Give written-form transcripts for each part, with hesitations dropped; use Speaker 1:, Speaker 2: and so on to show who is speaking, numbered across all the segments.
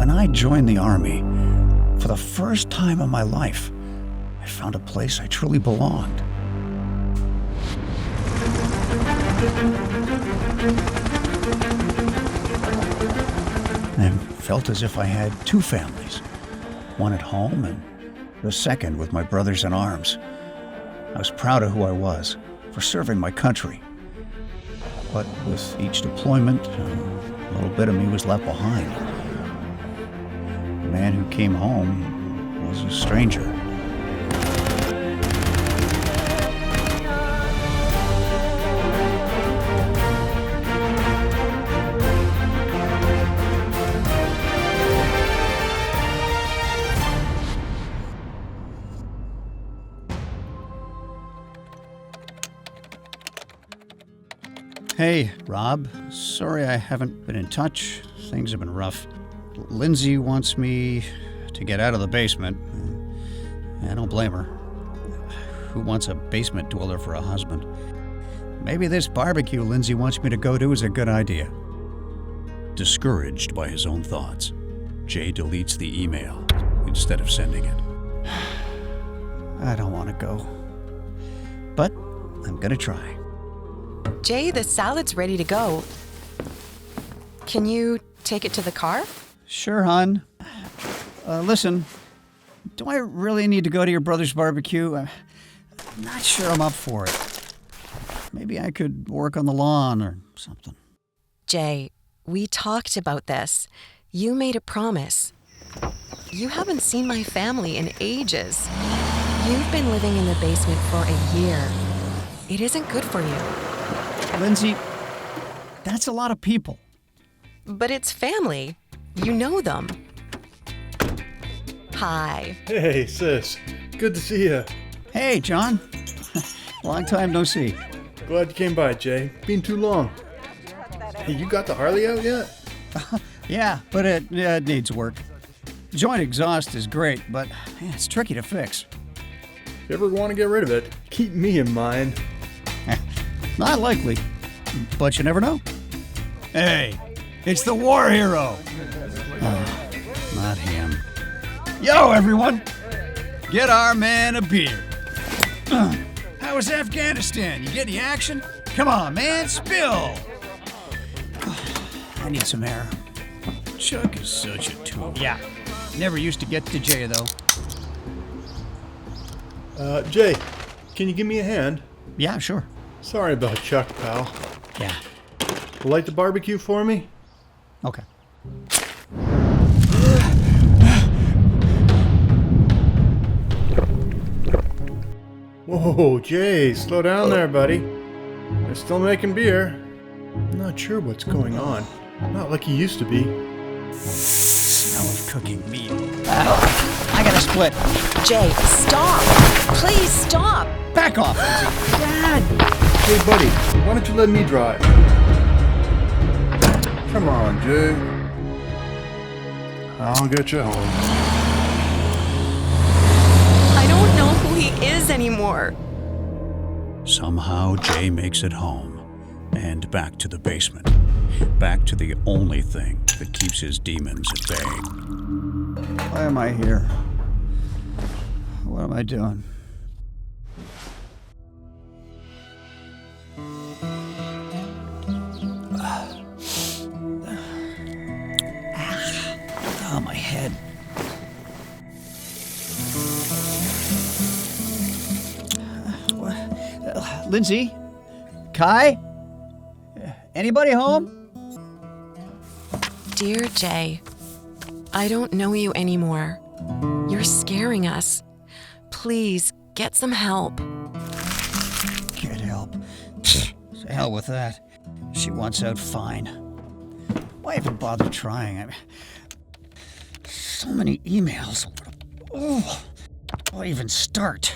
Speaker 1: When I joined the Army, for the first time in my life, I found a place I truly belonged. I felt as if I had two families, one at home and the second with my brothers in arms. I was proud of who I was for serving my country. But with each deployment, a little bit of me was left behind. The man who came home was a stranger. Hey, Rob. Sorry I haven't been in touch. Things have been rough. Lindsey wants me to get out of the basement. I don't blame her. Who wants a basement dweller for a husband? Maybe this barbecue Lindsey wants me to go to is a good idea. Discouraged by his own thoughts, Jay deletes the email instead of sending it. I don't want to go, but I'm gonna try.
Speaker 2: Jay, the salad's ready to go. Can you take it to the car?
Speaker 1: Sure, hon. Listen, do I really need to go to your brother's barbecue? I'm not sure I'm up for it. Maybe I could work on the lawn or something.
Speaker 2: Jay, we talked about this. You made a promise. You haven't seen my family in ages. You've been living in the basement for a year. It isn't good for you.
Speaker 1: Lindsey, that's a lot of people.
Speaker 2: But it's family. You know them. Hi.
Speaker 3: Hey, sis. Good to see you.
Speaker 1: Hey, John. Long time no see.
Speaker 3: Glad you came by, Jay. Been too long. Hey, you got the Harley out yet?
Speaker 1: Yeah, but it needs work. Joint exhaust is great, but it's tricky to fix.
Speaker 3: If you ever want to get rid of it, keep me in mind.
Speaker 1: Not likely, but you never know. Hey, it's the war hero. Not him. Yo, everyone, get our man a beer. How was Afghanistan? You get any action? Come on, man, spill. I need some air. Chuck is such a tool. Yeah, never used to get to Jay, though.
Speaker 3: Jay, can you give me a hand?
Speaker 1: Yeah, sure.
Speaker 3: Sorry about Chuck, pal.
Speaker 1: Yeah.
Speaker 3: Light the barbecue for me?
Speaker 1: Okay.
Speaker 3: Whoa, Jay, slow down there, buddy. They're still making beer. I'm not sure what's going on. Not like he used to be.
Speaker 1: Smell of cooking meat. I gotta split.
Speaker 2: Jay, stop. Please stop.
Speaker 1: Back off, Lindsey. Dad!
Speaker 3: Hey, buddy, why don't you let me drive? Come on, Jay. I'll get you home.
Speaker 2: I don't know who he is anymore.
Speaker 1: Somehow Jay makes it home and back to the basement. Back to the only thing that keeps his demons at bay. Why am I here? What am I doing? Oh, my head. Lindsey? Kai? Anybody home?
Speaker 2: Dear Jay, I don't know you anymore. You're scaring us. Please, get some help.
Speaker 1: Get help. To hell with that. She wants out fine. Why even bother trying? I mean, so many emails. Oh, why even start?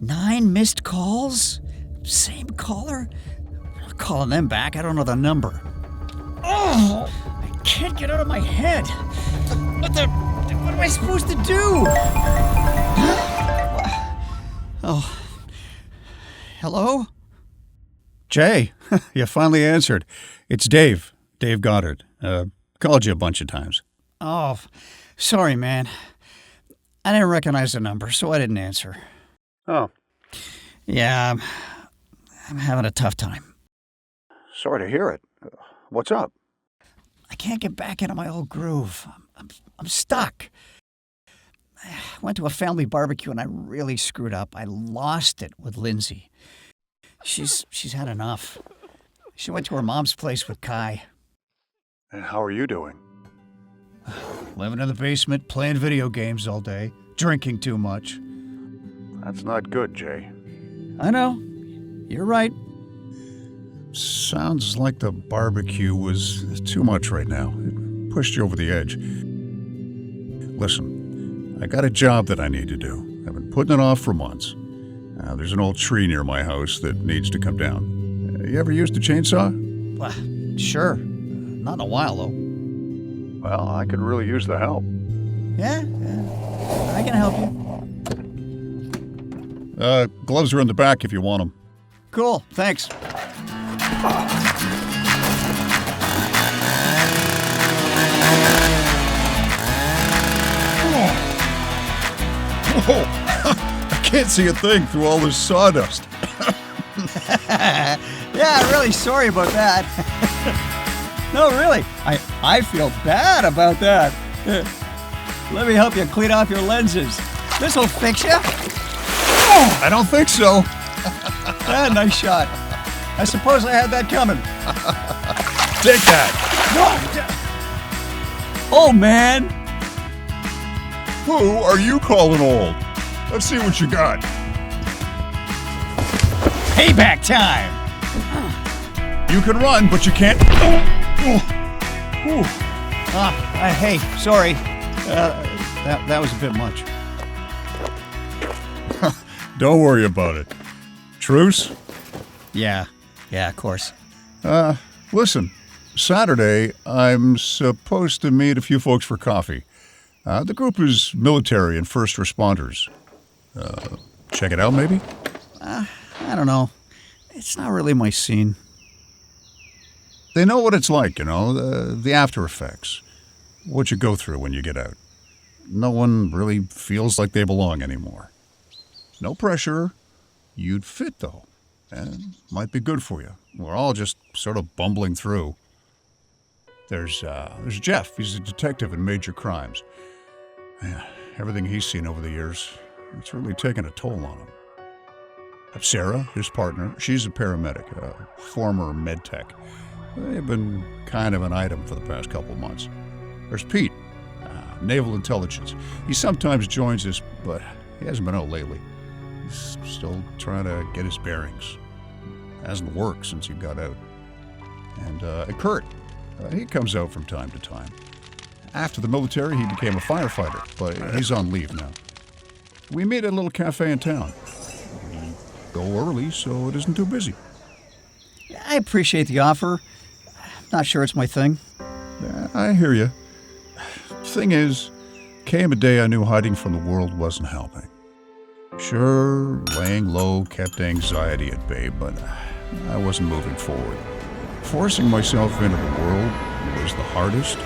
Speaker 1: 9 missed calls? Same caller? I'm not calling them back. I don't know the number. Oh, I can't get out of my head. What am I supposed to do? Oh. Hello? Jay, you finally answered. It's Dave. Dave Goddard. Called you a bunch of times.
Speaker 4: Oh, sorry, man. I didn't recognize the number, so I didn't answer.
Speaker 1: Oh.
Speaker 4: Yeah, I'm having a tough time.
Speaker 1: Sorry to hear it. What's up?
Speaker 4: I can't get back into my old groove. I'm stuck. I went to a family barbecue and I really screwed up. I lost it with Lindsey. She's had enough. She went to her mom's place with Kai.
Speaker 1: And how are you doing?
Speaker 4: Living in the basement, playing video games all day, drinking too much.
Speaker 1: That's not good, Jay.
Speaker 4: I know. You're right.
Speaker 1: Sounds like the barbecue was too much right now. It pushed you over the edge. Listen, I got a job that I need to do. I've been putting it off for months. There's an old tree near my house that needs to come down. You ever used a chainsaw?
Speaker 4: Sure. Not in a while, though.
Speaker 1: Well, I could really use the help.
Speaker 4: Yeah, I can help you.
Speaker 1: Gloves are in the back if you want them.
Speaker 4: Cool, thanks.
Speaker 1: Whoa! I can't see a thing through all this sawdust.
Speaker 4: Yeah, I'm really sorry about that. No, really, I feel bad about that. Let me help you clean off your lenses. This'll fix you.
Speaker 1: I don't think so.
Speaker 4: Nice shot. I suppose I had that coming.
Speaker 1: Take that.
Speaker 4: Oh, man.
Speaker 1: Who are you calling old? Let's see what you got.
Speaker 4: Payback time.
Speaker 1: You can run, but you can't.
Speaker 4: Hey, sorry. That was a bit much.
Speaker 1: Don't worry about it. Truce?
Speaker 4: Yeah, of course.
Speaker 1: Listen, Saturday, I'm supposed to meet a few folks for coffee. The group is military and first responders. Check it out, maybe?
Speaker 4: I don't know. It's not really my scene.
Speaker 1: They know what it's like, the after effects. What you go through when you get out. No one really feels like they belong anymore. No pressure. You'd fit, though. And might be good for you. We're all just sort of bumbling through. There's Jeff. He's a detective in major crimes. Yeah, everything he's seen over the years, it's really taken a toll on him. Sarah, his partner, she's a paramedic, a former med tech. They've been kind of an item for the past couple of months. There's Pete, naval intelligence. He sometimes joins us, but he hasn't been out lately. He's still trying to get his bearings. Hasn't worked since he got out. And Kurt, he comes out from time to time. After the military, he became a firefighter, but he's on leave now. We meet at a little cafe in town. We go early so it isn't too busy.
Speaker 4: I appreciate the offer. Not sure it's my thing.
Speaker 1: I hear you. Thing is, came a day I knew hiding from the world wasn't helping. Sure, laying low kept anxiety at bay, but I wasn't moving forward. Forcing myself into the world was the hardest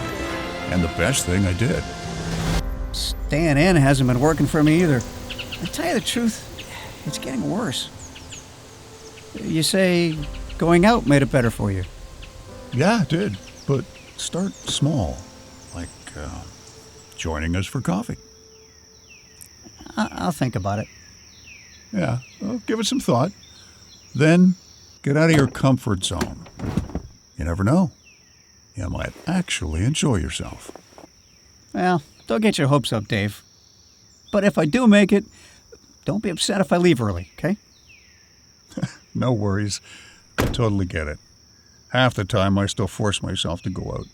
Speaker 1: and the best thing I did.
Speaker 4: Staying in hasn't been working for me either. To tell you the truth, it's getting worse. You say going out made it better for you.
Speaker 1: Yeah, it did. But start small, like joining us for coffee.
Speaker 4: I'll think about it.
Speaker 1: Yeah, well, give it some thought. Then get out of your comfort zone. You never know. You might actually enjoy yourself.
Speaker 4: Well, don't get your hopes up, Dave. But if I do make it, don't be upset if I leave early, okay?
Speaker 1: No worries. I totally get it. Half the time I still force myself to go out.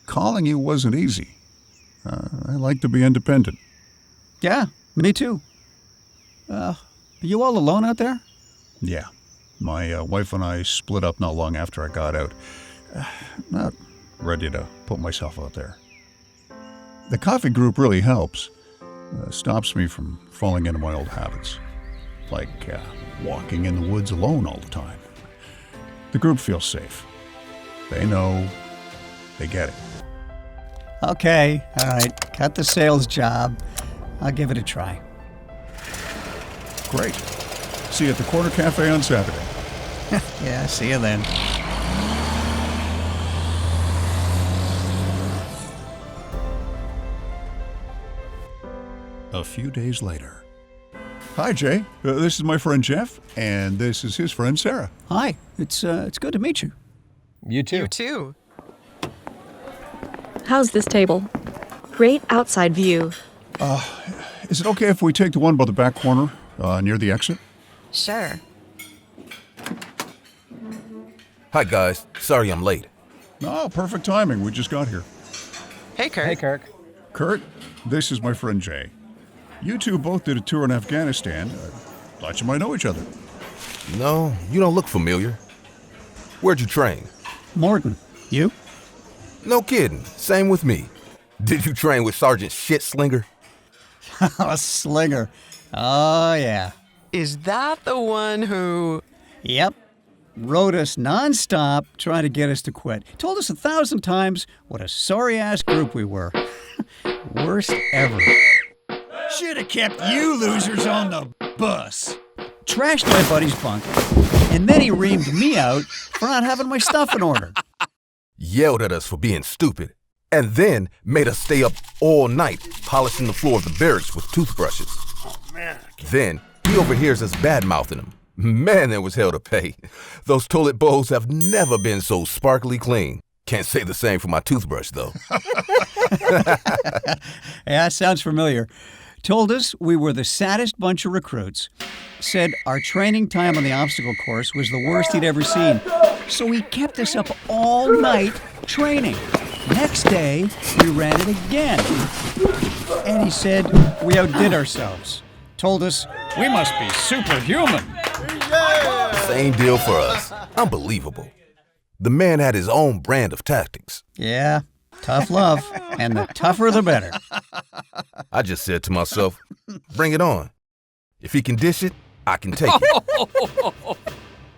Speaker 1: Calling you wasn't easy. I like to be independent.
Speaker 4: Yeah, me too. Are you all alone out there?
Speaker 1: Yeah. My wife and I split up not long after I got out. Not ready to put myself out there. The coffee group really helps. Stops me from falling into my old habits. Like walking in the woods alone all the time. The group feels safe. They know. They get it.
Speaker 4: Okay, all right. Cut the sales job. I'll give it a try.
Speaker 1: Great. See you at the Corner Cafe on Saturday.
Speaker 4: Yeah, see you then.
Speaker 1: A few days later. Hi, Jay. This is my friend Jeff, and this is his friend Sarah.
Speaker 4: Hi, it's good to meet you.
Speaker 5: You too.
Speaker 2: You too.
Speaker 6: How's this table? Great outside view.
Speaker 1: Is it okay if we take the one by the back corner, near the exit?
Speaker 2: Sure.
Speaker 7: Hi, guys. Sorry I'm late.
Speaker 1: Oh, perfect timing. We just got here.
Speaker 2: Hey, Kurt.
Speaker 5: Hey, Kirk.
Speaker 1: Kurt, this is my friend Jay. You two both did a tour in Afghanistan. Thought you might know each other.
Speaker 7: No, you don't look familiar. Where'd you train?
Speaker 4: Morton, you?
Speaker 7: No kidding. Same with me. Did you train with Sergeant Shitslinger?
Speaker 4: A slinger. Oh, yeah.
Speaker 2: Is that the one who...
Speaker 4: Yep. Rode us nonstop, trying to get us to quit. Told us 1,000 times what a sorry-ass group we were. Worst ever. Should have kept you losers on the bus. Trashed my buddy's bunk, and then he reamed me out for not having my stuff in order.
Speaker 7: Yelled at us for being stupid, and then made us stay up all night polishing the floor of the barracks with toothbrushes. Then he overhears us bad-mouthing him. Man, there was hell to pay. Those toilet bowls have never been so sparkly clean. Can't say the same for my toothbrush, though.
Speaker 4: Yeah, sounds familiar. Told us we were the saddest bunch of recruits. Said our training time on the obstacle course was the worst he'd ever seen. So he kept us up all night training. Next day, we ran it again. And he said we outdid ourselves. Told us we must be superhuman.
Speaker 7: Same deal for us. Unbelievable. The man had his own brand of tactics.
Speaker 4: Yeah, tough love. And the tougher the better.
Speaker 7: I just said to myself, bring it on. If he can dish it, I can take it.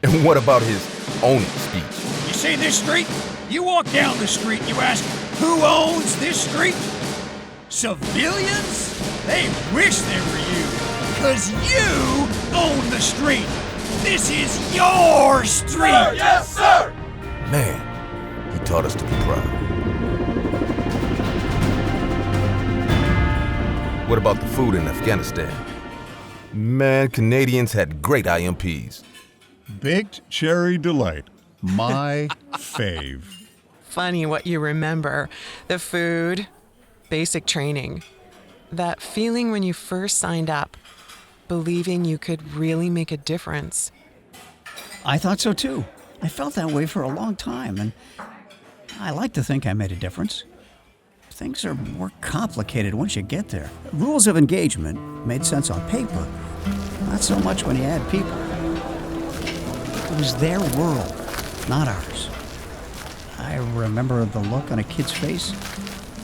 Speaker 7: And what about his own speech?
Speaker 4: You see this street? You walk down the street, you ask, who owns this street? Civilians? They wish they were you. 'Cause you own the street. This is your street. Yes, sir!
Speaker 7: Man, he taught us to be proud. What about the food in Afghanistan? Man, Canadians had great IMPs.
Speaker 1: Baked Cherry Delight. My fave.
Speaker 2: Funny what you remember. The food, basic training. That feeling when you first signed up, believing you could really make a difference.
Speaker 4: I thought so too. I felt that way for a long time, and I like to think I made a difference. Things are more complicated once you get there. Rules of engagement made sense on paper, not so much when you had people. It was their world, not ours. I remember the look on a kid's face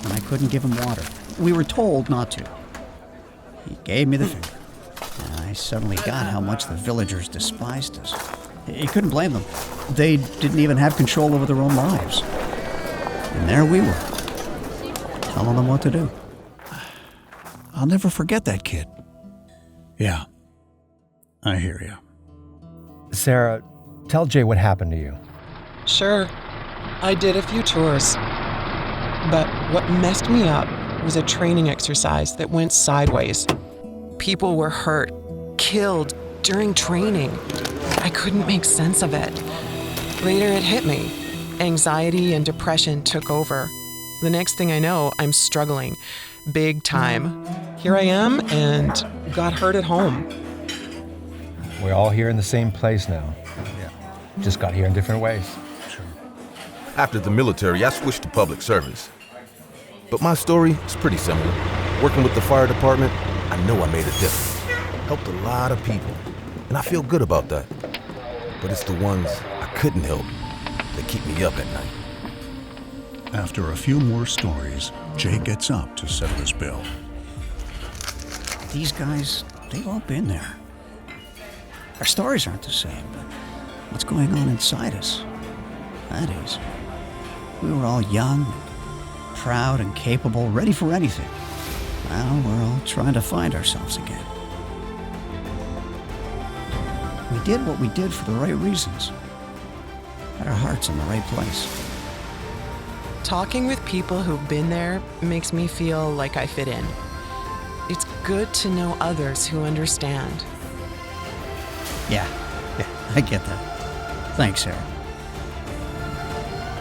Speaker 4: when I couldn't give him water. We were told not to. He gave me the finger. And I suddenly got how much the villagers despised us. You couldn't blame them. They didn't even have control over their own lives. And there we were, telling them what to do.
Speaker 1: I'll never forget that kid. Yeah, I hear you.
Speaker 5: Sarah, tell Jay what happened to you.
Speaker 2: Sure, I did a few tours. But what messed me up was a training exercise that went sideways. People were hurt, killed during training. I couldn't make sense of it. Later it hit me. Anxiety and depression took over. The next thing I know, I'm struggling. Big time. Here I am and got hurt at home.
Speaker 5: We're all here in the same place now.
Speaker 1: Yeah.
Speaker 5: Just got here in different ways.
Speaker 7: After the military, I switched to public service. But my story is pretty similar. Working with the fire department, I know I made a difference. Helped a lot of people, and I feel good about that. But it's the ones I couldn't help that keep me up at night.
Speaker 1: After a few more stories, Jay gets up to settle his bill.
Speaker 4: These guys, they've all been there. Our stories aren't the same, but
Speaker 1: what's going on inside us. That is, we were all young, proud and capable, ready for anything. Now we're all trying to find ourselves again. We did what we did for the right reasons. Had our hearts in the right place.
Speaker 8: Talking with people who've been there makes me feel like I fit in. It's good to know others who understand.
Speaker 1: Yeah, I get that. Thanks, Sarah.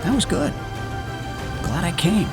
Speaker 1: That was good. Glad I came.